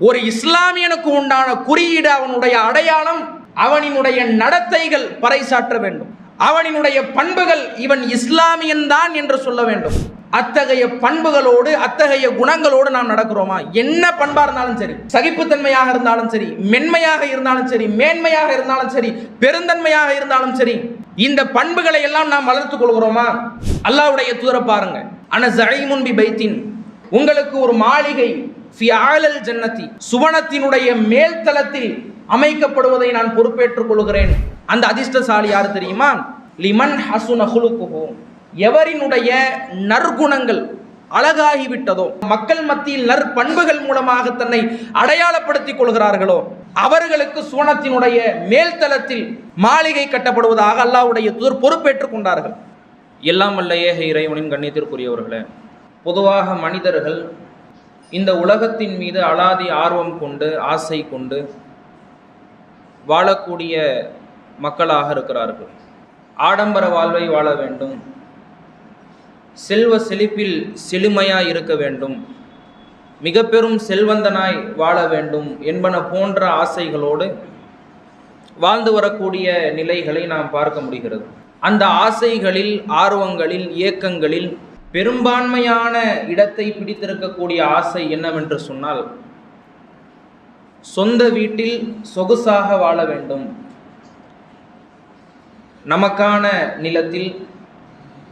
ஒரு இஸ்லாமியனுக்கு உண்டான குறியீடு, அவனுடைய அடையாளம், அவனினுடைய நடத்தைகள் பறைசாற்ற வேண்டும். அவனினுடைய பண்புகள் இவன் இஸ்லாமியன் தான் என்று சொல்ல வேண்டும். அத்தகைய பண்புகளோடு, அத்தகைய குணங்களோடு நாம் நடக்கிறோமா? என்ன பண்பா இருந்தாலும் சரி, சகிப்புத்தன்மையாக இருந்தாலும் சரி, மென்மையாக இருந்தாலும் சரி, மேன்மையாக இருந்தாலும் சரி, பெருந்தன்மையாக இருந்தாலும் சரி, இந்த பண்புகளை எல்லாம் நாம் வளர்த்துக் கொள்கிறோமா? அல்லாஹ்வுடைய தூதரை பாருங்க, அன ஸஈமுன் பி பைத்தின், உங்களுக்கு ஒரு மாளிகை ஃபி ஆலல் ஜன்னதி, சுவனத்தினுடைய மேல் தளத்தில் அமைக்கப்படுவதை நான் பொறுப்பேற்றுக் கொள்கிறேன். அந்த அதிர்ஷ்டசாலி யார் தெரியுமா? லிமன் ஹசுன ஹுலுகுஹு, எவரினுடைய நற்குணங்கள் அழகாகிவிட்டதோ, மக்கள் மத்தியில் நற்பண்புகள் மூலமாக தன்னை அடையாளப்படுத்திக் கொள்கிறார்களோ, அவர்களுக்கு சுவனத்தினுடைய மேல்தளத்தில் மாளிகை கட்டப்படுவதாக அல்லாஹ்வுடைய தூதர் பொறுப்பேற்றுக் கொண்டார்கள். எல்லாம் வல்ல ஏக இறைவனின் கண்ணியத்திற்குரியவர்களே, பொதுவாக மனிதர்கள் இந்த உலகத்தின் மீது அலாதி ஆர்வம் கொண்டு, ஆசை கொண்டு வாழக்கூடிய மக்களாக இருக்கிறார்கள். ஆடம்பர வாழ்வை வாழ வேண்டும், செல்வ செழிப்பில் செழுமையாய் இருக்க வேண்டும், மிக பெரும் செல்வந்தனாய் வாழ வேண்டும் என்பன போன்ற ஆசைகளோடு வாழ்ந்து வரக்கூடிய நிலைகளை நாம் பார்க்க முடிகிறது. அந்த ஆசைகளில், ஆர்வங்களில், இயக்கங்களில் பெரும்பான்மையான இடத்தை பிடித்திருக்கக்கூடிய ஆசை என்னவென்று சொன்னால், சொந்த வீட்டில் சொகுசாக வாழ வேண்டும், நமக்கான நிலத்தில்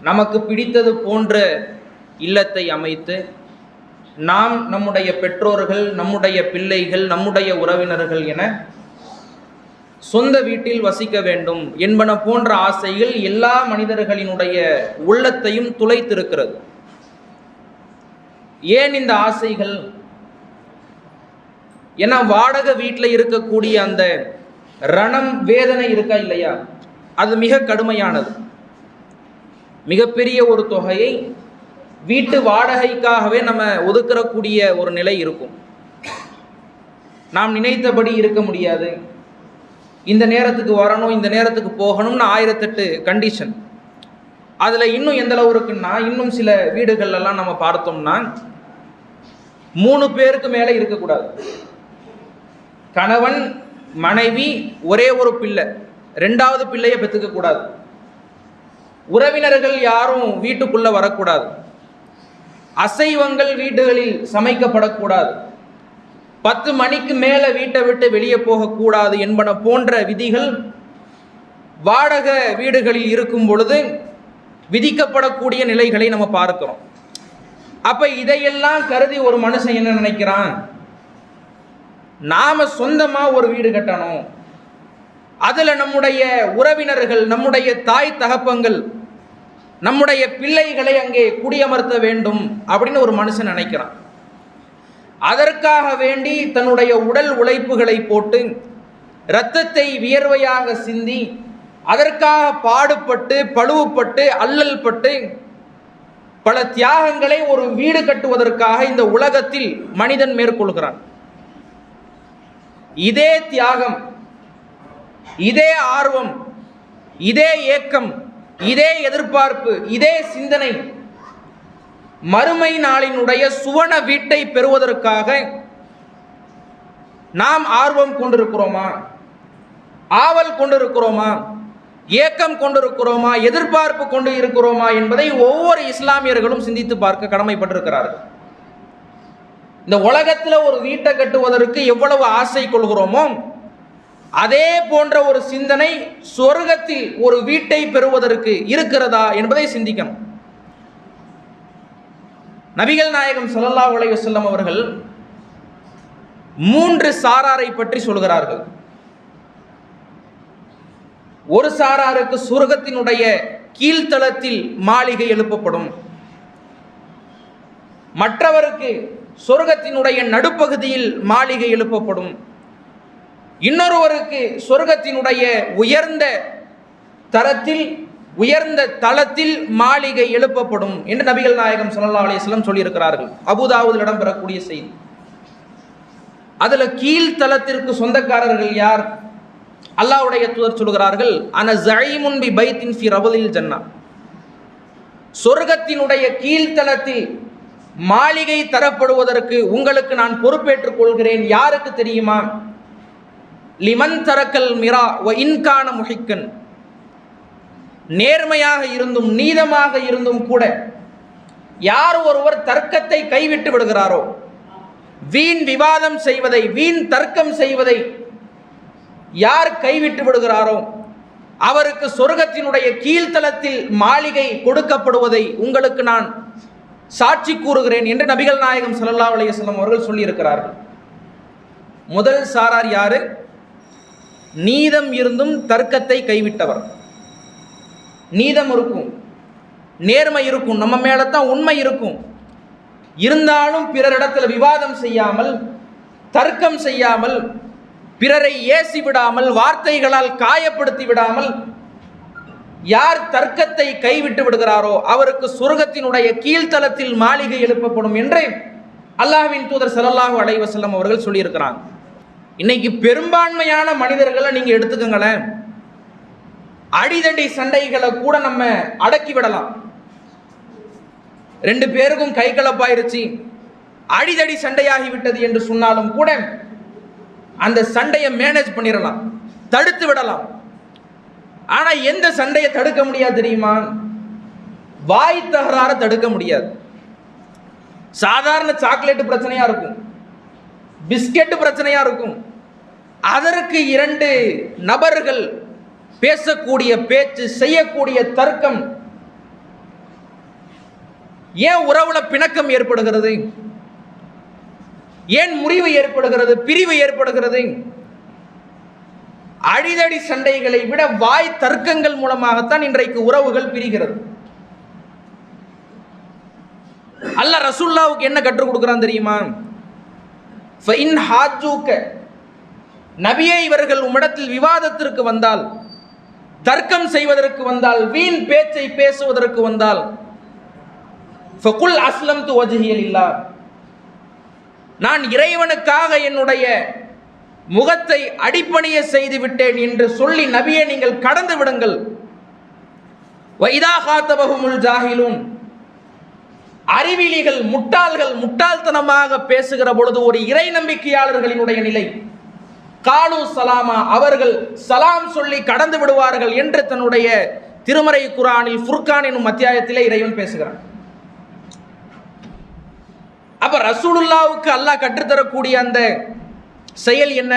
நமக்கு பிடித்தது போன்ற இல்லத்தை அமைத்து நாம், நம்முடைய பெற்றோர்கள், நம்முடைய பிள்ளைகள், நம்முடைய உறவினர்கள் என சொந்த வீட்டில் வசிக்க வேண்டும் என்பன போன்ற ஆசைகள் எல்லா மனிதர்களினுடைய உள்ளத்தையும் துளைத்திருக்கிறது. ஏன் இந்த ஆசைகள்? ஏன்னா வாடகை வீட்டில் இருக்கக்கூடிய அந்த ரணம், வேதனை இருக்கா இல்லையா, அது மிக கடுமையானது. மிகப்பெரிய ஒரு தொகையை வீட்டு வாடகைக்காகவே நம்ம ஒதுக்கக்கூடிய ஒரு நிலை இருக்கும். நாம் நினைத்தபடி இருக்க முடியாது, இந்த நேரத்துக்கு வரணும், இந்த நேரத்துக்கு போகணும்னு 1008 கண்டிஷன். அதில் இன்னும் எந்த அளவு இருக்குன்னா, இன்னும் சில வீடுகள்லாம் நம்ம பார்த்தோம்னா 3 பேருக்கு மேலே இருக்கக்கூடாது. கணவன், மனைவி, ஒரே ஒரு பிள்ளை, 2வது பிள்ளையை பெற்றுக்க கூடாது. உறவினர்கள் யாரும் வீட்டுக்குள்ள வரக்கூடாது. அசைவங்கள் வீடுகளில் சமைக்கப்படக்கூடாது. 10 மணிக்கு மேலே வீட்டை விட்டு வெளியே போகக்கூடாது என்பன போன்ற விதிகள் வாடகை வீடுகளில் இருக்கும் பொழுது விதிக்கப்படக்கூடிய நிலைகளை நம்ம பார்க்கிறோம். அப்ப இதையெல்லாம் கருதி ஒரு மனுஷன் என்ன நினைக்கிறான்? நாம சொந்தமா ஒரு வீடு கட்டணும், அதுல நம்முடைய உறவினர்கள், நம்முடைய தாய் தகப்பங்கள், நம்முடைய பிள்ளைகளை அங்கே குடியமர்த்த வேண்டும் அப்படின்னு ஒரு மனுஷன் நினைக்கிறான். அதற்காக வேண்டி தன்னுடைய உடல் உழைப்புகளை போட்டு, இரத்தத்தை வியர்வையாக சிந்தி, அதற்காக பாடுபட்டு, பழுவுப்பட்டு, அல்லல் பட்டு, பல தியாகங்களை ஒரு வீடு கட்டுவதற்காக இந்த உலகத்தில் மனிதன் மேற்கொள்கிறான். இதே தியாகம், இதே ஆர்வம், இதே ஏக்கம், இதே எதிர்பார்ப்பு, இதே சிந்தனை மறுமை நாளினுடைய சுவன வீட்டை பெறுவதற்காக நாம் ஆர்வம் கொண்டிருக்கிறோமா? ஆவல் கொண்டிருக்கிறோமா? ஏக்கம் கொண்டிருக்கிறோமா? எதிர்பார்ப்பு கொண்டு இருக்கிறோமா என்பதை ஒவ்வொரு இஸ்லாமியர்களும் சிந்தித்து பார்க்க கடமைப்பட்டிருக்கிறார்கள். இந்த உலகத்தில் ஒரு வீட்டை கட்டுவதற்கு எவ்வளவு ஆசை கொள்கிறோமோ, அதே போன்ற ஒரு சிந்தனை சொர்க்கத்தில் ஒரு வீட்டை பெறுவதற்கு இருக்கிறதா என்பதை சிந்திக்கணும். நபிகள் நாயகம் ஸல்லல்லாஹு அலைஹி வஸல்லம் அவர்கள் 3 சாராரை பற்றி சொல்கிறார்கள். ஒரு சாராருக்கு சொர்க்கத்தினுடைய கீழ்த்தளத்தில் மாளிகை எழுப்பப்படும், மற்றவருக்கு சொர்க்கத்தினுடைய நடுப்பகுதியில் மாளிகை எழுப்பப்படும், இன்னொருவருக்கு சொர்க்கத்தினுடைய உயர்ந்த தரத்தில், உயர்ந்த தளத்தில் மாளிகை எழுப்பப்படும் என்று நபிகள் நாயகம் ஸல்லல்லாஹு அலைஹி வஸல்லம் சொல்லியிருக்கிறார்கள். அபூதாவூதில் இடம்பெறக்கூடிய செய்தி. அதுல கீழ்த்தளத்திற்கு சொந்தக்காரர்கள் யார்? அல்லாஹ்வுடைய தூதர் சொல்கிறார்கள், அன ஸஈமுன் பி பைத்தின் ஃபி ரபலில் ஜன்னா, சொர்க்கத்தினுடைய கீழ்த்தளத்தில் மாளிகை தரப்படுவதற்கு உங்களுக்கு நான் பொறுப்பேற்றுக் கொள்கிறேன். யாருக்கு தெரியுமா? லிமன் தரக்கல் மிரா வ இன்கான முஹிக்கன். நேர்மையாக இருந்தும் நீதமாக இருந்தும் கூட யார் ஒருவர் தர்க்கத்தை கைவிட்டு விடுகிறாரோ, வீண் விவாதம் செய்வதை, வீண் தர்க்கம் செய்வதை யார் கைவிட்டு விடுகிறாரோ அவருக்கு சொர்க்கத்தினுடைய கீழ்த்தளத்தில் மாளிகை கொடுக்கப்படுவதை உங்களுக்கு நான் சாட்சி கூறுகிறேன் என்று நபிகள் நாயகம் ஸல்லல்லாஹு அலைஹி வஸல்லம் அவர்கள் சொல்லியிருக்கிறார்கள். முதல் சாரார் யாரு? நீதம் இருந்தும் தர்க்கத்தை கைவிட்டவர். நீதம் இருக்கும், நேர்மை இருக்கும், நம்ம மேல தான் உண்மை இருக்கும், இருந்தாலும் பிறரிடத்தில் விவாதம் செய்யாமல், தர்க்கம் செய்யாமல், பிறரை ஏசி விடாமல், வார்த்தைகளால் காயப்படுத்தி விடாமல் யார் தர்க்கத்தை கைவிட்டு விடுகிறாரோ அவருக்கு சொர்க்கத்தினுடைய கீழ்த்தளத்தில் மாளிகை எழுப்பப்படும் என்று அல்லாஹ்வின் தூதர் ஸல்லல்லாஹு அலைஹி வஸல்லம் அவர்கள் சொல்லியிருக்கிறாங்க. இன்னைக்கு பெரும்பான்மையான மனிதர்களை நீங்க எடுத்துக்கங்களேன், அடிதடி சண்டைகளை கூட நம்ம அடக்கி விடலாம். ரெண்டு பேருக்கும் கை கலப்பாயிருச்சு, அடிதடி சண்டையாகிவிட்டது என்று சொன்னாலும் கூட அந்த சண்டையை மேனேஜ் பண்ணிடலாம், தடுத்து விடலாம். ஆனா எந்த சண்டையை தடுக்க முடியாது தெரியுமா? வாய் தகராற தடுக்க முடியாது. சாதாரண சாக்லேட் பிரச்சனையா இருக்கும், பிஸ்கெட் பிரச்சனையா இருக்கும், அதற்கு இரண்டு நபர்கள் பேசக்கூடிய பேச்சு, செய்யக்கூடிய தர்க்கம் ஏன் உறவுல பிணக்கம் ஏற்படுகிறது? ஏன் முறிவு ஏற்படுகிறது, பிரிவு ஏற்படுகிறது? அடிதடி சண்டைகளை விட வாய் தர்க்கங்கள் மூலமாகத்தான் இன்றைக்கு உறவுகள் பிரிகிறது. அல்லாஹ் ரசூலுல்லாஹ்வுக்கு என்ன கற்றுக் கொடுக்கிறான் தெரியுமா? ஃபஇன் ஹாஜூக, நபியே இவர்கள் உம்மிடத்தில் விவாதத்திற்கு வந்தால், தர்க்கம் செய்வதற்கு வந்தால், வீண் பேச்சை பேசுவதற்கு வந்தால், ஃபகுல் அஸ்லம்து வஜ்ஹிய லில்லாஹ், நான் இறைவனுக்காக என்னுடைய முகத்தை அடிப்பணிய செய்து விட்டேன் என்று சொல்லி நபியே நீங்கள் கடந்து விடுங்கள். வைதா காத்தபஹுமுல் ஜாஹிலூன், அறிவிலிகள், முட்டாள்கள் முட்டாள்தனமாக பேசுகிற பொழுது ஒரு இறை நம்பிக்கையாளர்களினுடைய நிலை, காலு சலாமா, அவர்கள் சலாம் சொல்லி கடந்து விடுவார்கள் என்று தன்னுடைய திருமறை குர்ஆனில் ஃபுர்கான் எனும் அத்தியாயத்திலே இறைவன் பேசுகிறான். அப்ப ரசூலுல்லாஹ்வுக்கு அல்லாஹ் கற்றுத்தரக்கூடிய அந்த செயல் என்ன?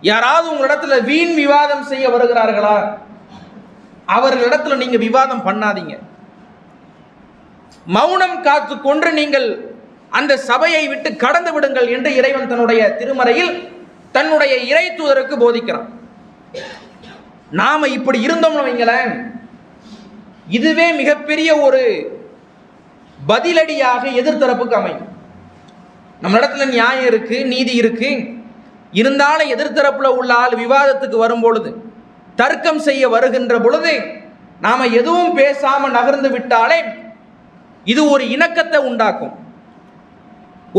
யாராவது உங்களிடத்துல வீண் விவாதம் செய்ய வருகிறார்களா, அவர்களிடத்துல நீங்க விவாதம் பண்ணாதீங்க, மௌனம் காத்து கொண்டு நீங்கள் அந்த சபையை விட்டு கடந்து விடுங்கள் என்று இறைவன் தன்னுடைய திருமறையில் தன்னுடைய இறை தூதருக்கு போதிக்கிறான். நாம இப்படி இருந்தோம்னு வைங்களேன், இதுவே மிகப்பெரிய ஒரு பதிலடியாக எதிர்த்தரப்புக்கு அமையும். நம்ம இடத்துல நியாயம் இருக்கு, நீதி இருக்கு, இருந்தாலும் எதிர்த்தரப்புல உள்ள ஆள் விவாதத்துக்கு வரும் பொழுது, தர்க்கம் செய்ய வருகின்ற பொழுது நாம எதுவும் பேசாம நகர்ந்து விட்டாலே இது ஒரு இணக்கத்தை உண்டாக்கும்,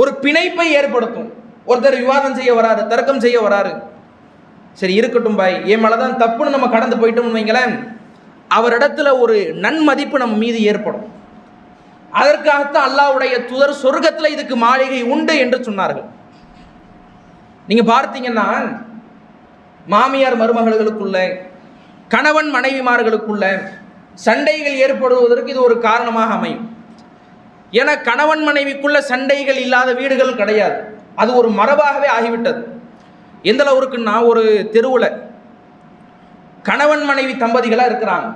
ஒரு பிணைப்பை ஏற்படுத்தும். ஒருத்தர் விவாதம் செய்ய வராரு, தர்க்கம் செய்ய வராரு, சரி இருக்கட்டும் பாய், என் மேலதான் தப்புன்னு நம்ம கடந்து போயிட்டோம்னு வைங்களேன், அவரிடத்துல ஒரு நன்மதிப்பு நம்ம மீது ஏற்படும். அதற்காகத்தான் அல்லாஹ்வுடைய தூதர் சொர்க்கத்தில் இதுக்கு மாளிகை உண்டு என்று சொன்னார்கள். நீங்க பார்த்தீங்கன்னா மாமியார் மருமகளுக்குள்ள, கணவன் மனைவிமார்களுக்குள்ள சண்டைகள் ஏற்படுவதற்கு இது ஒரு காரணமாக அமையும். ஏன்னா கணவன் மனைவிக்குள்ள சண்டைகள் இல்லாத வீடுகள் கிடையாது, அது ஒரு மரபாகவே ஆகிவிட்டது. எந்த அளவுக்குன்னா, ஒரு தெருவில் கணவன் மனைவி தம்பதிகளாக இருக்கிறாங்க,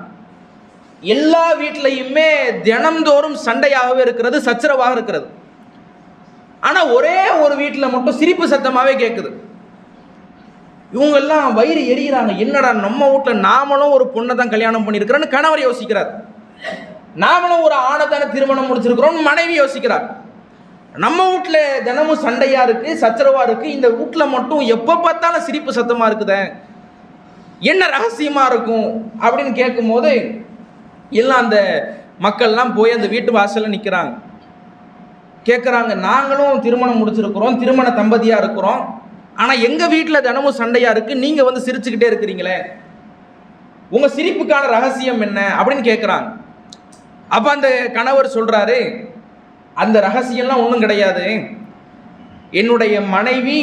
எல்லா வீட்டிலையுமே தினம்தோறும் சண்டையாகவே இருக்கிறது, சச்சரவாக இருக்கிறது. ஆனால் ஒரே ஒரு வீட்டில் மட்டும் சிரிப்பு சத்தமாகவே கேட்குது. இவங்கெல்லாம் வயிறு எரிகிறாங்க, என்னடா நம்ம வீட்டில் நாமளும் ஒரு பொண்ணை தான் கல்யாணம் பண்ணியிருக்கிறோன்னு கணவர் யோசிக்கிறார், நாமளும் ஒரு ஆணை தானே திருமணம் முடிச்சிருக்கிறோம் மனைவி யோசிக்கிறார். நம்ம வீட்டில் தினமும் சண்டையாக இருக்குது, சச்சரவாக இருக்குது, இந்த வீட்டில் மட்டும் எப்போ பார்த்தாலும் சிரிப்பு சத்தமாக இருக்குதே, என்ன ரகசியமாக இருக்கும் அப்படின்னு கேட்கும்போது எல்லாம் அந்த மக்கள்லாம் போய் அந்த வீட்டு வாசலில் நிற்கிறாங்க. கேட்குறாங்க, நாங்களும் திருமணம் முடிச்சிருக்கிறோம், திருமண தம்பதியாக இருக்கிறோம், ஆனால் எங்கள் வீட்டில் தினமும் சண்டையாக இருக்குது, நீங்கள் வந்து சிரிச்சுக்கிட்டே இருக்கிறீங்களே, உங்கள் சிரிப்புக்கான ரகசியம் என்ன அப்படின்னு கேட்குறாங்க. அப்போ அந்த கணவர் சொல்கிறாரு, அந்த ரகசியம்லாம் ஒன்றும் கிடையாது. என்னுடைய மனைவி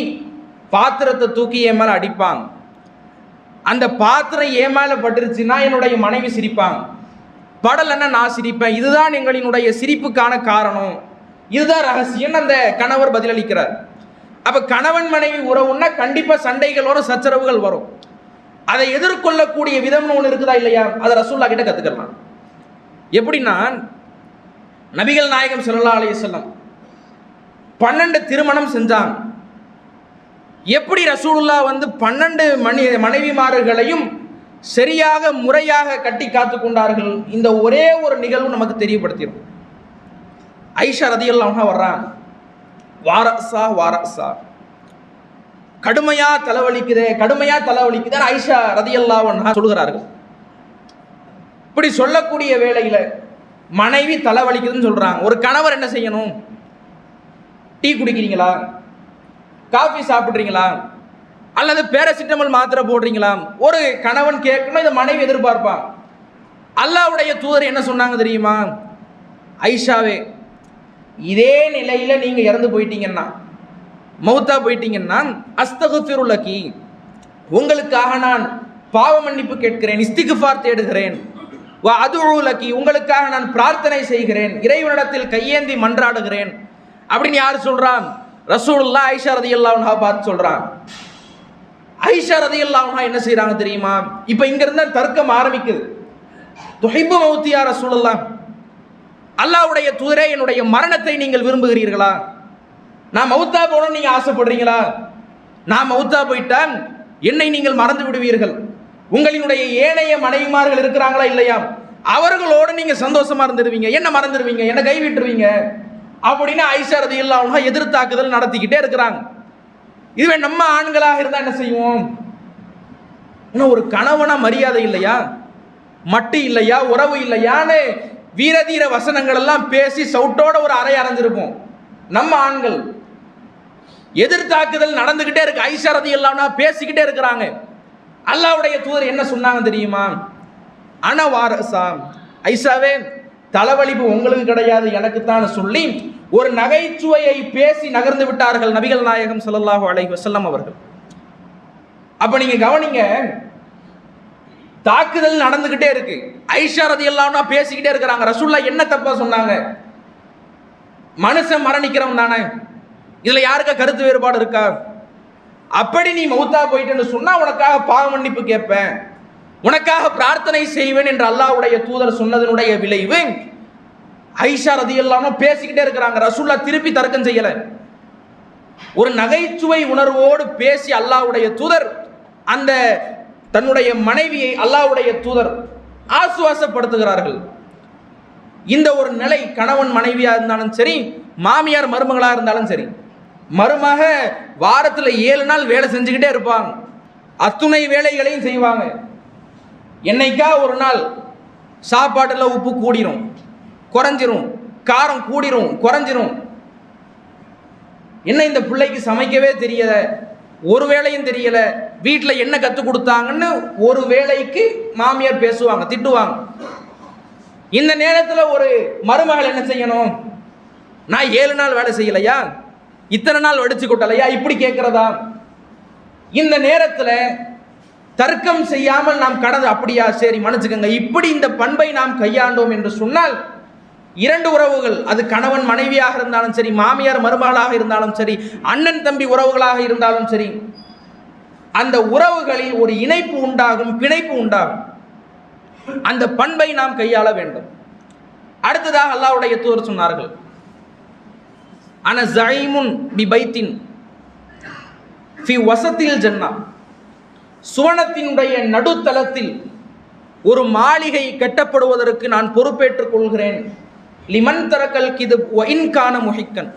பாத்திரத்தை தூக்கி என் மேலே அடிப்பாங்க, அந்த பாத்திரம் என் மேலே பட்டுருச்சுன்னா என்னுடைய மனைவி சிரிப்பாங்க, படலைன்னா நான் சிரிப்பேன். இதுதான் எங்களினுடைய சிரிப்புக்கான காரணம், இதுதான் ரகசியம். அந்த கணவர் பதிலளிக்கிறார். அப்போ கணவன் மனைவி உறவுன்னா கண்டிப்பாக சண்டைகள் வரும், சச்சரவுகள் வரும். அதை எதிர்கொள்ளக்கூடிய விதம்னு ஒன்று இருக்குதா இல்லையா? அதை ரசூல்லா கிட்ட கற்றுக்கலாம். எப்படின்னா, நபிகள் நாயகம் ஸல்லல்லாஹு அலைஹி வஸல்லம் 12 திருமணம் செஞ்சாங்க. எப்படி ரசூலுல்லா 12 மனைவிமார்களையும் சரியாக முறையாக கட்டி காத்து கொண்டார்கள், இந்த ஒரே ஒரு நிகழ்வு நமக்கு தெரியப்படுத்திடும். ஐஷா ரதியல்லாஹு அன்ஹா வர்றாங்க. வாரஸா கடுமையா தலைவலிக்குதே ஐஷா ரதியல்லாஹு அன்ஹா சொல்கிறார்கள். இப்படி சொல்லக்கூடிய வேளையில மனைவி தலைவலிக்குதுன்னு சொல்றாங்க. ஒரு கணவர் என்ன செய்யணும்? டீ குடிக்கிறீங்களா, காஃபி சாப்பிட்றீங்களா, அல்லது பேராசிட்டமால் மாத்திரை போடுறீங்களா? ஒரு கணவன் கேட்கணும், இதை மனைவி எதிர்பார்ப்பான். அல்லாஹ்வுடைய தூதர் என்ன சொன்னாங்க தெரியுமா? ஐஷாவே, இதே நிலையில நீங்க இறந்து போயிட்டீங்கன்னா, மௌத்தா போயிட்டீங்கன்னா, அஸ்தகுஃபிருலகி, உங்களுக்காக நான் பாவ மன்னிப்பு கேட்கிறேன், இஸ்திக்ஃபார் தேடுகிறேன், வ அதுஉலகி, உங்களுக்காக நான் பிரார்த்தனை செய்கிறேன், இறைவனிடத்தில் கையேந்தி மன்றாடுகிறேன் அப்படின்னு யார் சொல்றான்? ரசூலுல்லாஹ் ஐஷா ரதியல்லாஹு அன்ஹா பார்த்து சொல்றான். ஐஷா ரதியல்லாஹு அன்ஹா என்ன செய்றாங்க தெரியுமா? இப்போ இங்க இருந்தா தர்க்கம் ஆரம்பிக்குது. துஹிப்பு மௌத்தி யா ரசூலுல்லாஹ், அல்லாஹ்வுடைய தூதரே, என்னுடைய மரணத்தை நீங்கள் விரும்புகிறீர்களா? நான் மௌத்தா போகணும்னு நீங்க ஆசைப்படுறீங்களா? நான் மௌத்தா போயிட்டான் என்னை நீங்கள் மறந்து விடுவீர்கள். உங்களினுடைய ஏனைய மனைவிமார்கள் இருக்கிறாங்களா இல்லையா, அவர்களோடு நீங்க சந்தோஷமா இருந்துருவீங்க, என்ன மறந்துடுவீங்க, என்ன கைவிட்டுருவீங்க அப்படின்னு ஐஷா ரதியல்லாஹு அன்ஹா எதிர்த்தாக்குதல் நடத்திக்கிட்டே இருக்கிறாங்க. இதுவே நம்ம ஆண்களாக இருந்தா என்ன செய்வோம்? இன்னும் ஒரு கணவனா மரியாதை இல்லையா, மட்டு இல்லையா, உறவு இல்லையான்னு வீரதீர வசனங்கள் எல்லாம் பேசி சவுட்டோட ஒரு அறை அறைஞ்சிருப்போம். நம்ம ஆண்கள் எதிர்த்தாக்குதல் நடந்துகிட்டே இருக்கு. ஐஷா ரதியல்லாஹு அன்ஹா பேசிக்கிட்டே இருக்கிறாங்க. அல்லாஹ்வுடைய தூதர் என்ன சொன்னாங்க தெரியுமா? அனவாரசா, ஐஷாவே, தலைவலிப்பு உங்களுக்கு கிடையாது, எனக்கு தான் சொல்லி ஒரு நகைச்சுவையை பேசி நகர்ந்து விட்டார்கள் நபிகள் நாயகம் ஸல்லல்லாஹு அலைஹி வஸல்லம் அவர்கள். அப்ப நீங்க கவனிங்க, தாக்குதல் நடந்துகிட்டே இருக்கு. ஐஷா ரதியல்லாஹு அன்ஹா பேசிக்கிட்டே இருக்கிறாங்க. ரசூலுல்லாஹ் என்ன தப்பா சொன்னாங்க? மனுஷன் மரணிக்கிறவன் தானே, இதுல யாருக்கா கருத்து வேறுபாடு இருக்கா? அப்படி நீ மௌத்தா போயிட்டேன்னு சொன்னா உனக்காக பாவ மன்னிப்பு கேட்பேன், உனக்காக பிரார்த்தனை செய்வேன் என்று அல்லாஹ்வுடைய தூதர் சொன்னதனுடைய விளைவு ஐஷா ரதியல்லாஹு அன்ஹா பேசிக்கிட்டே இருக்கிறாங்க. ரசூலுல்லாஹ் திருப்பி தர்க்கம் செய்யல. ஒரு நகைச்சுவை உணர்வோடு பேசி அல்லாஹ்வுடைய தூதர் அந்த தன்னுடைய மனைவியை அல்லாஹ்வுடைய தூதர் ஆசுவாசப்படுத்துகிறார்கள். இந்த ஒரு நிலை கணவன் மனைவியா இருந்தாலும் சரி, மாமியார் மருமகளா இருந்தாலும் சரி, மருமக வாரத்தில் 7 நாள் வேலை செஞ்சுக்கிட்டே இருப்பாங்க, அத்துணை வேலைகளையும் செய்வாங்க. என்னைக்கா ஒரு நாள் சாப்பாட்டில் உப்பு கூடிரும் குறைஞ்சிரும், காரம் கூடிரும் குறைஞ்சிரும், என்ன இந்த பிள்ளைக்கு சமைக்கவே தெரியல, ஒரு வேளையும் தெரியல, வீட்டில் என்ன கற்றுக் கொடுத்தாங்கன்னு ஒரு வேளைக்கு மாமியார் பேசுவாங்க, திட்டுவாங்க. இந்த நேரத்தில் ஒரு மருமகள் என்ன செய்யணும்? நான் 7 நாள் வேலை செய்யலையா, இத்தனை நாள் வடிச்சு கொட்டலையா, இப்படி கேட்கிறதா? இந்த நேரத்தில் தர்க்கம் செய்யாமல் நாம் கடந்து, அப்படியா சரி மன்னிச்சுக்கங்க, இப்படி இந்த பண்பை நாம் கையாண்டோம் என்று சொன்னால், 2 உறவுகள், அது கணவன் மனைவியாக இருந்தாலும் சரி, மாமியார் மருமகளாக இருந்தாலும் சரி, அண்ணன் தம்பி உறவுகளாக இருந்தாலும் சரி, அந்த உறவுகளில் ஒரு இணைப்பு உண்டாகும், பிணைப்பு உண்டாகும். அந்த பண்பை நாம் கையாள வேண்டும். அடுத்ததாக அல்லாஹ்வுடைய தூதர் சொன்னார்கள், அன ஸைமுன் பி பைத்தின் ஃபி வஸத்தில் ஜன்னா, சுவனத்தினுடைய நடுத்தளத்தில் ஒரு மாளிகை கட்டப்படுவதற்கு நான் பொறுப்பேற்றுக் கொள்கிறேன். லிமன் தரக்கல் கிதுப் வ இன் கான முஹிக்கன்,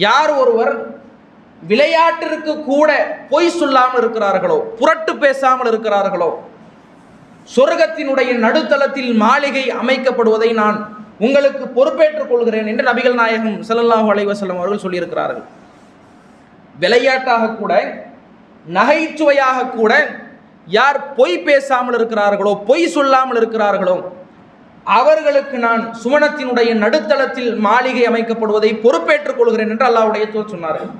யார் ஒருவர் விளையாட்டிற்கு கூட பொய் சொல்லாமல் இருக்கிறார்களோ, புரட்டு பேசாமல் இருக்கிறார்களோ, சொர்க்கத்தினுடைய நடுத்தளத்தில் மாளிகை அமைக்கப்படுவதை நான் உங்களுக்கு பொறுப்பேற்றுக் கொள்கிறேன் என்று நபிகள் நாயகம் ஸல்லல்லாஹு அலைஹி வஸல்லம் அவர்கள் சொல்லியிருக்கிறார்கள். விளையாட்டாக கூட, நகைச்சுவையாக கூட யார் பொய் பேசாமல் இருக்கிறார்களோ, பொய் சொல்லாமல் இருக்கிறார்களோ, அவர்களுக்கு நான் சுவனத்தினுடைய நடுத்தளத்தில் மாளிகை அமைக்கப்படுவதை பொறுப்பேற்றுக் கொள்கிறேன் என்று அல்லாஹ்வுடைய தூதர் சொன்னார்கள்.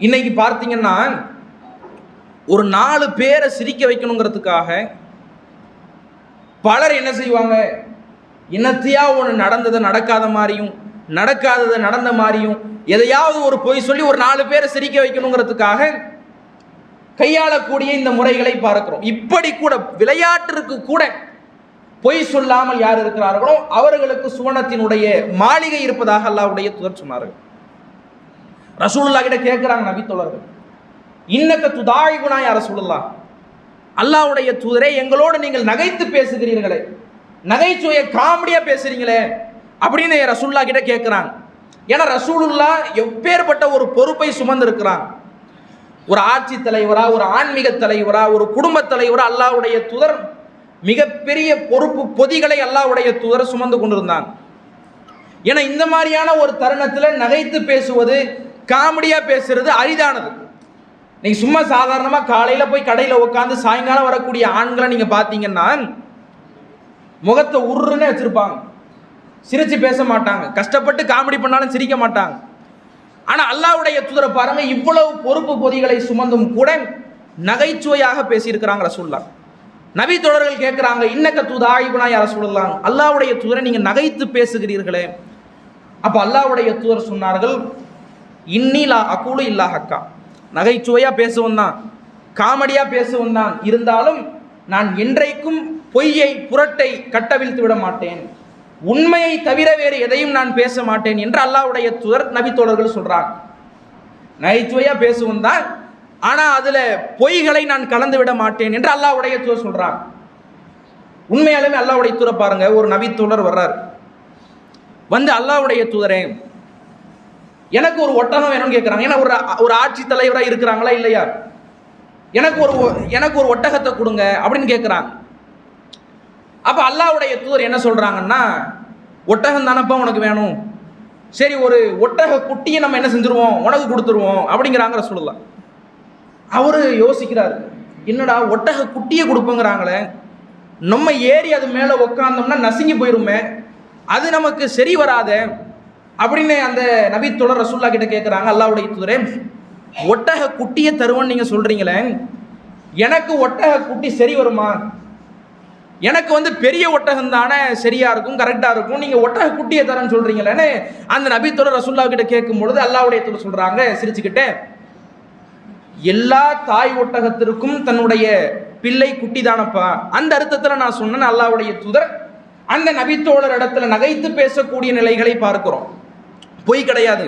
இன்னைக்கு பார்த்தீங்கன்னா ஒரு 4 பேரை சிரிக்க வைக்கணுங்கிறதுக்காக பலர் என்ன செய்வாங்க, என்னத்தையா ஒன்று நடந்ததை நடக்காத மாதிரியும் நடக்காததை நடந்த மாதிரியும் எதையாவது ஒரு பொய் சொல்லி ஒரு 4 பேரை சிரிக்க வைக்கணுங்கிறதுக்காக கையாளக்கூடிய இந்த முறைகளை பார்க்கிறோம். இப்படி கூட விளையாட்டிற்கு கூட பொய் சொல்லாமல் யார் இருக்கிறார்களோ அவர்களுக்கு சுவனத்தினுடைய மாளிகை இருப்பதாக அல்லாஹ்வுடைய தூதர் சொன்னார்கள். ரசூலுல்லாஹ் கிட்ட கேட்கிறாங்க நபி தோழர்கள், இன்னக்க துதாயிபுனா யா ரசூலுல்லாஹ், அல்லாஹ்வுடைய தூதரே எங்களோடு நீங்கள் நகைத்து பேசுகிறீர்களே, நகைச்சுவையை காமெடியா பேசுறீங்களே அப்படின்னு ரசூலுல்லாஹ் கிட்ட கேட்கிறாங்க. ஏன்னா ரசூலுல்லாஹ் எப்பேற்பட்ட ஒரு பொறுப்பை சுமந்து இருக்கிறாங்க. ஒரு ஆட்சி தலைவரா, ஒரு ஆன்மீக தலைவரா, ஒரு குடும்ப தலைவரா அல்லாஹ்வுடைய தூதர் மிகப்பெரிய பொறுப்பு பொதிகளை அல்லாஹ்வுடைய தூதர் சுமந்து கொண்டிருந்தாங்க. ஏன்னா இந்த மாதிரியான ஒரு தருணத்தில் நகைத்து பேசுவது, காமெடியா பேசுறது அரிதானது. நீங்க சும்மா சாதாரணமா காலையில போய் கடையில உட்காந்து சாயங்காலம் வரக்கூடிய ஆண்களை நீங்க பாத்தீங்கன்னா முகத்தை உருன்னு வச்சிருப்பாங்க, சிரிச்சு பேச மாட்டாங்க, கஷ்டப்பட்டு காமெடி பண்ணாலும் சிரிக்க மாட்டாங்க. ஆனா அல்லாஹ்வுடைய தூதரை பாருங்க, இவ்வளவு பொறுப்பு பொதிகளை சுமந்தும் கூட நகைச்சுவையாக பேசியிருக்கிறாங்க ரசூலுல்லாஹ். நபி தோழர்கள் கேட்கிறாங்க, இன்னக்க துதாயிபுனா யா ரசூலுல்லாஹ், அல்லாஹ்வுடைய தூதரை நீங்க நகைத்து பேசுகிறீர்களே. அப்ப அல்லாஹ்வுடைய தூதர் சொன்னார்கள், இன்னி லா அகூலு இல்லா ஹக்கா, நகைச்சுவையா பேசுவன் தான், காமெடியா பேசுவன் தான், இருந்தாலும் நான் என்றைக்கும் பொய்யை புரட்டை கட்டவிழ்த்து விட மாட்டேன், உண்மையை தவிர வேறு எதையும் நான் பேச மாட்டேன் என்று அல்லாஹ்வுடைய தூதர் நபி தோழர்கள் சொல்றாங்க. நகைச்சுவையா பேசுவன் தான், ஆனா அதுல பொய்களை நான் கலந்து விட மாட்டேன் என்று அல்லாஹ்வுடைய தூதர் சொல்றாங்க. உண்மையாலுமே அல்லாஹ்வுடைய தூதரை பாருங்க, ஒரு நபி தோழர் வர்றார், வந்து அல்லாஹ்வுடைய தூதரே எனக்கு ஒரு ஒட்டகம் வேணும்னு கேட்குறாங்க. ஏன்னா ஒரு ஆட்சி தலைவராக இருக்கிறாங்களா இல்லையா, எனக்கு ஒரு ஒட்டகத்தை கொடுங்க அப்படின்னு கேட்குறாங்க. அப்போ அல்லாஹ்வுடைய தூதர் என்ன சொல்கிறாங்கன்னா, ஒட்டகம் தானப்பா உனக்கு வேணும், சரி ஒரு ஒட்டக குட்டியை நம்ம என்ன செஞ்சுருவோம், உனக்கு கொடுத்துருவோம் அப்படிங்கிறாங்க ரசூலுல்லாஹ். அவரு யோசிக்கிறாரு, என்னடா ஒட்டக குட்டியை கொடுப்போங்கிறாங்களே, நம்ம ஏறி அது மேலே உக்காந்தோம்னா நசுங்கி போயிருமே, அது நமக்கு சரி வராத அப்படின்னு அந்த நபி தோழர் ரசூலுல்லாஹ் கிட்ட கேட்குறாங்க. அல்லாஹ்வுடைய தூதரே ஒட்டக குட்டியை தருவோன்னு நீங்கள் சொல்கிறீங்களே, எனக்கு ஒட்டக குட்டி சரி வருமா, எனக்கு பெரிய ஒட்டகம் தானே சரியா இருக்கும், கரெக்டாக இருக்கும், நீங்கள் ஒட்டக குட்டியை தரேன்னு சொல்கிறீங்களேன்னு அந்த நபி தோழர் ரசூலுல்லாஹ் கிட்ட கேட்கும் பொழுது அல்லாஹ்வுடைய தூதர் சொல்கிறாங்க சிரிச்சுக்கிட்டே, எல்லா தாய் ஒட்டகத்திற்கும் தன்னுடைய பிள்ளை குட்டி தானப்பா, அந்த அர்த்தத்தில் நான் சொன்னேன். அல்லாஹ்வுடைய தூதர் அந்த நபித்தோழர் இடத்துல நகைத்து பேசக்கூடிய நிலைகளை பார்க்கிறோம். பொய் கிடையாது,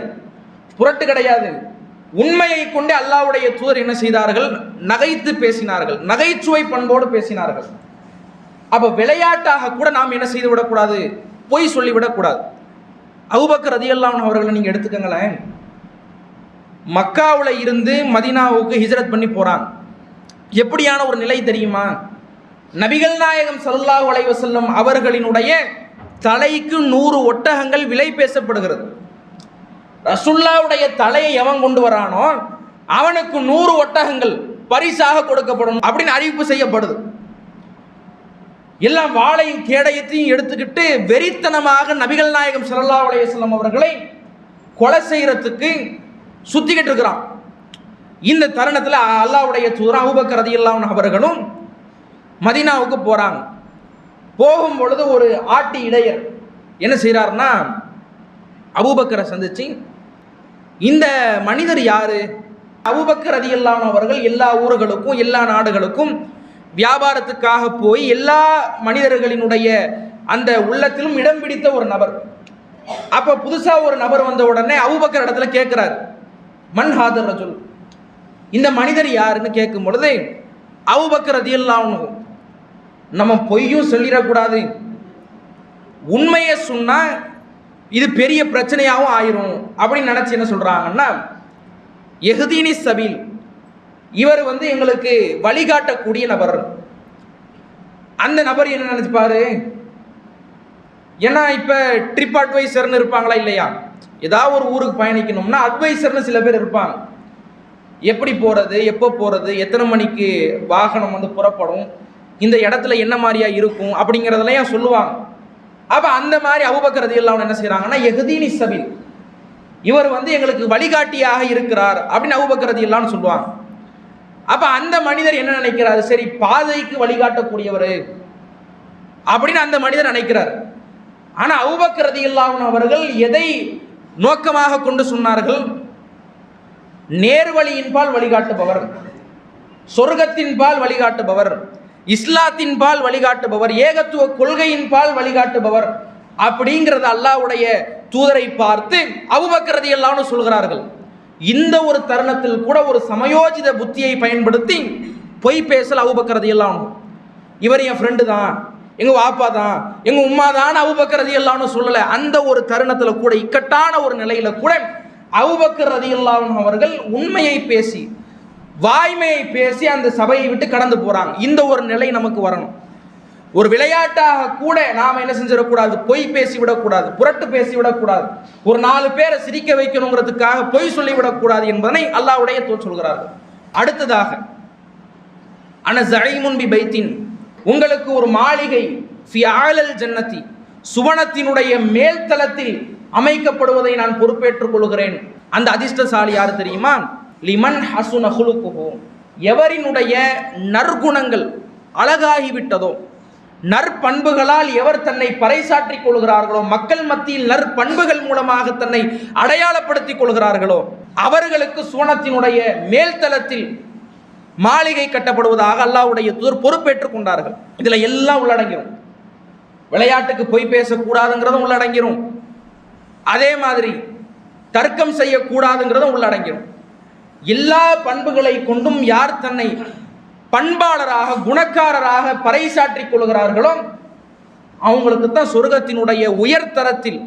புரட்டு கிடையாது, உண்மையை கொண்டு அல்லாஹ்வுடைய தூதர் என்ன செய்தார்கள், நகைத்து பேசினார்கள், நகைச்சுவை பண்போடு பேசினார்கள். அப்ப விளையாட்டாக கூட நாம் என்ன செய்து விடக்கூடாது, பொய் சொல்லிவிடக்கூடாது. அபூபக்கர் ரலியல்லாஹு அன்ஹு அவர்களை நீங்க எடுத்துக்கங்களேன், மக்காவுல இருந்து மதீனாவுக்கு ஹிஜ்ரத் பண்ணி போறாங்க. எப்படியான ஒரு நிலை தெரியுமா, நபிகள் நாயகம் ஸல்லல்லாஹு அலைஹி வஸல்லம் அவர்களினுடைய தலைக்கு 100 ஒட்டகங்கள் விலை பேசப்படுகிறது. ரசூலுல்லாஹ்வுடைய தலையை எவன் கொண்டு வரானோ அவனுக்கு 100 ஒட்டகங்கள் பரிசாக கொடுக்கப்படும் அப்படின்னு அறிவிப்பு செய்யப்படுது. எல்லாம் வாளையும் கேடயத்தையும் எடுத்துக்கிட்டு வெறித்தனமாக நபிகள் நாயகம் ஸல்லல்லாஹு அலைஹி வஸல்லம் அவர்களை கொலை செய்யறதுக்கு சுத்திக்கிட்டு இருக்கிறான். இந்த தருணத்தில் அல்லாஹ்வுடைய தூதர் அபூபக்கர் ரலியல்லாஹு அன்ஹு அவர்களும் மதீனாவுக்கு போறாங்க. போகும் பொழுது ஒரு ஆட்டி இடையர் என்ன செய்யறாருன்னா, அபூபக்கரை சந்திச்சு, இந்த மனிதர் யாரு, அபூபக்கர் ரலியல்லாஹு அன்ஹு அவர்கள் எல்லா ஊர்களுக்கும் எல்லா நாடுகளுக்கும் வியாபாரத்துக்காக போய் எல்லா மனிதர்களினுடைய அந்த உள்ளத்திலும் இடம் பிடித்த ஒரு நபர். அப்ப புதுசா ஒரு நபர் வந்த உடனே அபூபக்கர் இடத்துல கேட்கிறார், மன் ஹாதர் ரஜுல், இந்த மனிதர் யாருன்னு கேட்கும் பொழுது அபூபக்கர் ரலியல்லாஹு அன்ஹு, நம்ம பொய்யும் சொல்லிடக்கூடாது, உண்மையை சொன்னா இது பெரிய பிரச்சனையாகவும் ஆயிரும் அப்படின்னு நினைச்சு என்ன சொல்றாங்கன்னா, யஹ்தீனி சபீல், இவர் எங்களுக்கு வழிகாட்டக்கூடிய நபர். அந்த நபர் என்ன நினைச்சுப்பாரு, ஏன்னா இப்ப ட்ரிப் அட்வைசர்னு இருப்பாங்களா இல்லையா, ஏதாவது ஒரு ஊருக்கு பயணிக்கணும்னா அட்வைசர்னு சில பேர் இருப்பாங்க. எப்படி போறது, எப்போ போறது, எத்தனை மணிக்கு வாகனம் புறப்படும், இந்த இடத்துல என்ன மாதிரியா இருக்கும் அப்படிங்கிறதெல்லாம் சொல்லுவாங்க. அப்போ அந்த மாதிரி அபூபக்கர் ரலியல்லாஹு என்ன செய்கிறாங்கன்னா, யஹ்தீனி சபீல், இவர் எங்களுக்கு வழிகாட்டியாக இருக்கிறார் அப்படின்னு அபூபக்கர் ரலியல்லாஹு சொல்லுவாங்க. அப்போ அந்த மனிதர் என்ன நினைக்கிறாரு, சரி பாதைக்கு வழிகாட்டக்கூடியவர் அப்படின்னு அந்த மனிதர் நினைக்கிறார். ஆனால் அபூபக்கர் ரலியல்லாஹு அவர்கள் எதை நோக்கமாக கொண்டு சொன்னார்கள், நேர்வழியின் பால் வழிகாட்டுபவர், சொர்க்கத்தின் பால் வழிகாட்டுபவர், இஸ்லாத்தின் பால் வழிகாட்டுபவர், ஏகத்துவ கொள்கையின் பால் வழிகாட்டுபவர் அப்படிங்கிறது அல்லாஹ்வுடைய தூதரை பார்த்து அபூபக்கர் ரலியல்லாஹு சொல்கிறார்கள். இந்த ஒரு தருணத்தில் கூட ஒரு சமயோஜித புத்தியை பயன்படுத்தி பொய் பேசல் அபூபக்கர் ரலியல்லாஹு, இவர் என் ஃப்ரெண்டு தான், எங்க வாப்பா தான், எங்க உம்மா தான் அபூபக்கர் ரலியல்லாஹு சொல்லல. அந்த ஒரு தருணத்தில் கூட, இக்கட்டான ஒரு நிலையில கூட அபூபக்கர் ரலியல்லாஹு அவர்கள் உண்மையை பேசி, வாய்மையை பேசி அந்த சபையை விட்டு கடந்து போறாங்க. இந்த ஒரு நிலை நமக்கு வரணும். ஒரு விளையாட்டாக கூட நாம் என்ன செஞ்சிடக்கூடாது, பொய் பேசிவிடக்கூடாது, புரட்டு பேசிவிடக்கூடாது, ஒரு 4 பேரை சிரிக்க வைக்கணுங்கிறதுக்காக பொய் சொல்லிவிடக்கூடாது என்பதனை அல்லாஹ்வுடைய தூதர் சொல்கிறார்கள். அடுத்ததாக, அன ஸஈமுன் பி பைத்தின், உங்களுக்கு ஒரு மாளிகை ஃபி ஆலல் ஜன்னதி, சுவனத்தினுடைய மேல்தளத்தில் அமைக்கப்படுவதை நான் பொறுப்பேற்றுக் கொள்கிறேன். அந்த அதிர்ஷ்டசாலி யார் தெரியுமா, லிமன் ஹசுன ஹுலுகுஹு, எவரினுடைய நற்குணங்கள் அழகாகிவிட்டதோ, நற்பண்புகளால் எவர் தன்னை பறைசாற்றிக் கொள்கிறார்களோ, மக்கள் மத்தியில் நற்பண்புகள் மூலமாக தன்னை அடையாளப்படுத்திக் கொள்கிறார்களோ, அவர்களுக்கு சுவனத்தினுடைய மேல்தளத்தில் மாளிகை கட்டப்படுவதாக அல்லாஹ்வுடைய தூதர் பொறுப்பேற்றுக் கொண்டார்கள். இதுல எல்லாம் உள்ளடங்கிரும். விளையாட்டுக்கு பொய் பேசக்கூடாதுங்கிறதும் உள்ளடங்கிரும், அதே மாதிரி தர்க்கம் செய்யக்கூடாதுங்கிறதும் உள்ளடங்கிரும். எல்லா பண்புகளை கொண்டும் யார் தன்னை பண்பாளராக, குணக்காரராக பறைசாற்றிக் கொள்கிறார்களோ அவங்களுக்கு தான் சொர்க்கத்தினுடைய உயர் தரத்தில்,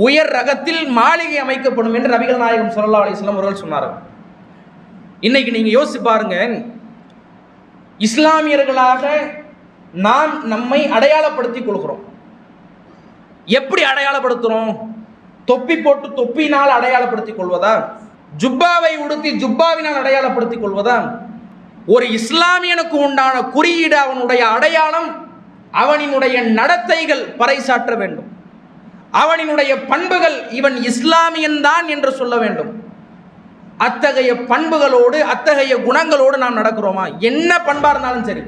உயர் ரகத்தில் மாளிகை அமைக்கப்படும் என்று நபிகள் நாயகம் ஸல்லல்லாஹு அலைஹி வஸல்லம் அவர்கள் சொன்னார்கள். இன்னைக்கு நீங்க யோசிச்சு பாருங்க, இஸ்லாமியர்களாக நாம் நம்மை அடையாளப்படுத்திக் கொள்கிறோம். எப்படி அடையாளப்படுத்துறோம்? தொப்பி போட்டு தொப்பினால் அடையாளப்படுத்திக் கொள்வதா, ஜுப்பாவை உடுத்தி ஜுப்பாவினால் அடையாளப்படுத்திக் கொள்வதா? ஒரு இஸ்லாமியனுக்கு உண்டான குறியீடு, அவனுடைய அடையாளம், அவனினுடைய நடத்தைகள் பறைசாற்ற வேண்டும். அவனினுடைய பண்புகள், இவன் இஸ்லாமியன் தான் என்று சொல்ல வேண்டும். அத்தகைய பண்புகளோடு, அத்தகைய குணங்களோடு நாம் நடக்கிறோமா? என்ன பண்பா இருந்தாலும் சரி,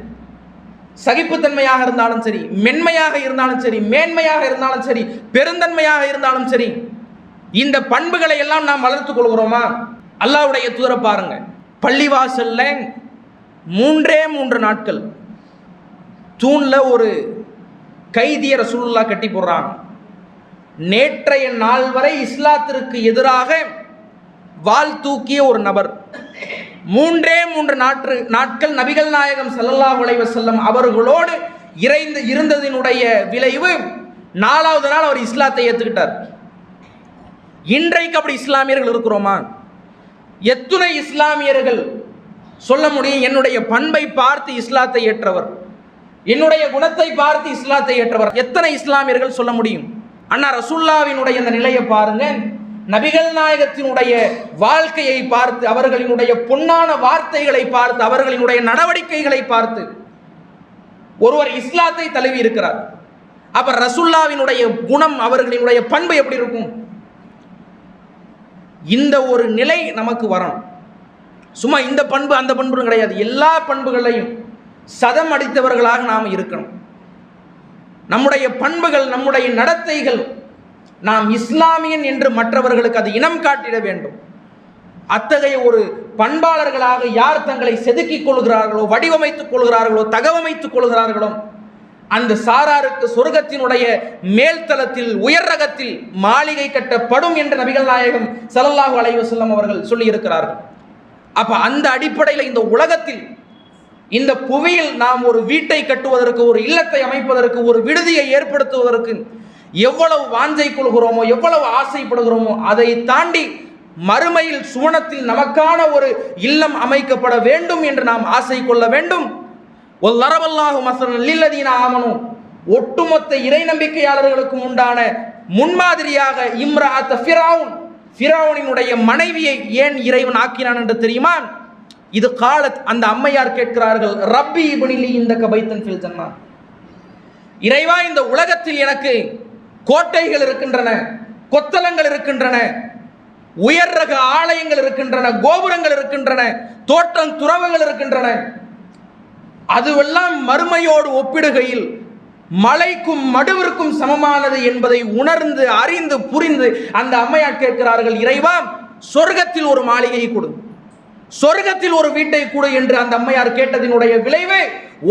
சகிப்புத்தன்மையாக இருந்தாலும் சரி, மென்மையாக இருந்தாலும் சரி, மேன்மையாக இருந்தாலும் சரி, பெருந்தன்மையாக இருந்தாலும் சரி, இந்த பண்புகளை எல்லாம் நாம் வளர்த்துக் கொள்கிறோமா? அல்லாஹ்வுடைய தூதரை பாருங்க, பள்ளிவாசல்ல 3 நாட்கள் தூண்ல ஒரு கைதிய ரசூலுல்லாஹ் கட்டி போடுறாங்க. நேற்றைய நாள் வரை இஸ்லாத்திற்கு எதிராக வாள் தூக்கிய ஒரு நபர் 3 நாட்கள் நபிகள் நாயகம் ஸல்லல்லாஹு அலைஹி வஸல்லம் அவர்களோடு இருந்ததினுடைய விளைவு 4வது நாள் அவர் இஸ்லாத்தை ஏற்றுக்கிட்டார். இன்றைக்கு அப்படி இஸ்லாமியர்கள் இருக்கிறோமா? எத்துணை இஸ்லாமியர்கள் சொல்ல முடியும், என்னுடைய பண்பை பார்த்து இஸ்லாத்தை ஏற்றவர், என்னுடைய குணத்தை பார்த்து இஸ்லாத்தை ஏற்றவர்? எத்தனை இஸ்லாமியர்கள் சொல்ல முடியும்? அண்ணா ரசூலுல்லாஹ்வினுடைய அந்த நிலையை பாருங்க, நபிகள் நாயகத்தினுடைய வாழ்க்கையை பார்த்து, அவர்களினுடைய பொன்னான வார்த்தைகளை பார்த்து, அவர்களினுடைய நடவடிக்கைகளை பார்த்து ஒருவர் இஸ்லாத்தை தழுவி இருக்கிறார். அப்ப ரசூலுல்லாஹ்வினுடைய குணம், அவர்களினுடைய பண்பு எப்படி இருக்கும்? இந்த ஒரு நிலை நமக்கு வரணும். சும்மா இந்த பண்பு அந்த பண்பு கிடையாது, எல்லா பண்புகளையும் சதம் அடித்தவர்களாக நாம் இருக்கணும். நம்முடைய பண்புகள், நம்முடைய நடத்தைகள், நாம் இஸ்லாமியன் என்று மற்றவர்களுக்கு அது இனம் காட்டிட வேண்டும். அத்தகைய ஒரு பண்பாளர்களாக யார் தங்களை செதுக்கிக் கொள்கிறார்களோ, வடிவமைத்துக் கொள்கிறார்களோ, தகவமைத்துக் கொள்கிறார்களோ, அந்த சாராருக்கு சொர்க்கத்தினுடைய மேல்தளத்தில், உயர் ரகத்தில் மாளிகை கட்டப்படும் என்று நபிகள் நாயகம் ஸல்லல்லாஹு அலைஹி வஸல்லம் அவர்கள் சொல்லி இருக்கிறார்கள். அப்ப அந்த அடிப்படையில் இந்த உலகத்தில், இந்த புவியில் நாம் ஒரு வீட்டை கட்டுவதற்கு, ஒரு இல்லத்தை அமைப்பதற்கு, ஒரு விடுதியை ஏற்படுத்துவதற்கு எவ்வளவு வாஞ்சை கொள்கிறோமோ, எவ்வளவு ஆசைப்படுகிறோமோ, அதை தாண்டி மறுமையில் சுவனத்தில் நமக்கான ஒரு இல்லம் அமைக்கப்பட வேண்டும் என்று நாம் ஆசை கொள்ள வேண்டும். வல்லரவல்லாஹு மஸலன் லில்லதீன ஆமனு, ஒட்டுமொத்த இறை நம்பிக்கையாளர்களுக்கும் உண்டான முன்மாதிரியாக இம்ரஅத் ஃபிரௌன், ஃபிரௌனினுடைய மனைவியை ஏன் இறைவன் ஆக்கினான் என்று தெரியுமா? இது காலத், அந்த அம்மையார் கேட்கிறார்கள், ரப்பி இப்னிலி இந்தக பைத்தன் ஃபில் ஜன்னா, இறைவா இந்த உலகத்தில் எனக்கு கோட்டைகள் இருக்கின்றன, கொத்தளங்கள் இருக்கின்றன, உயர் ரக ஆலயங்கள் இருக்கின்றன, கோபுரங்கள் இருக்கின்றன, தோட்டம் துறவுகள் இருக்கின்றன. அதுவெல்லாம் மறுமையோடு ஒப்பிடுகையில் மலைக்கும் மடுவிற்கும் சமமானது என்பதை உணர்ந்து அறிந்து புரிந்து அந்த அம்மையார் கேட்கிறார்கள், இறைவா சொர்க்கத்தில் ஒரு மாளிகையை கொடு, சொர்க்கத்தில் ஒரு வீட்டை கொடு என்று அந்த அம்மையார் கேட்டதினுடைய விளைவே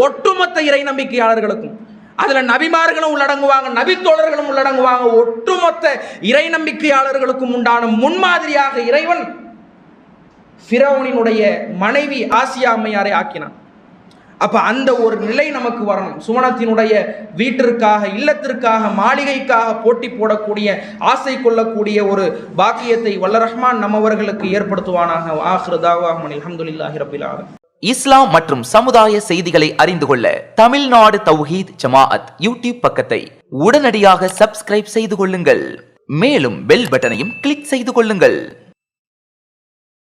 ஒட்டுமொத்த இறை நம்பிக்கையாளர்களுக்கும், அதுல நபிமார்களும் உள்ளடங்குவாங்க, நபி தோழர்களும் உள்ளடங்குவாங்க, ஒட்டுமொத்த இறை நம்பிக்கையாளர்களுக்கும் உண்டான முன்மாதிரியாக இறைவன் ஃபிரௌனினுடைய மனைவி ஆசியா அம்மையாரை ஆக்கினான். அப்ப அந்த ஒரு நிலை நமக்கு வரணும். சுவனத்தினுடைய வீட்டிற்காக, இல்லத்திற்காக, மாளிகைக்காக போட்டி போடக்கூடிய, ஆசை கொள்ளக்கூடிய ஒரு பாக்கியத்தை வல்ல ரஹ்மான் நம்மவர்களுக்கு ஏற்படுத்துவானாக. ஆகிரு தாவாஹ்மன் அல்ஹம்துலில்லாஹி ரப்பில் ஆலமீன். இஸ்லாம் மற்றும் சமுதாய செய்திகளை அறிந்து கொள்ள தமிழ்நாடு தௌஹீத் ஜமாஅத் யூடியூப் பக்கத்தை உடனடியாக சப்ஸ்கிரைப் செய்து கொள்ளுங்கள். மேலும் பெல் பட்டனையும் கிளிக் செய்து கொள்ளுங்கள்.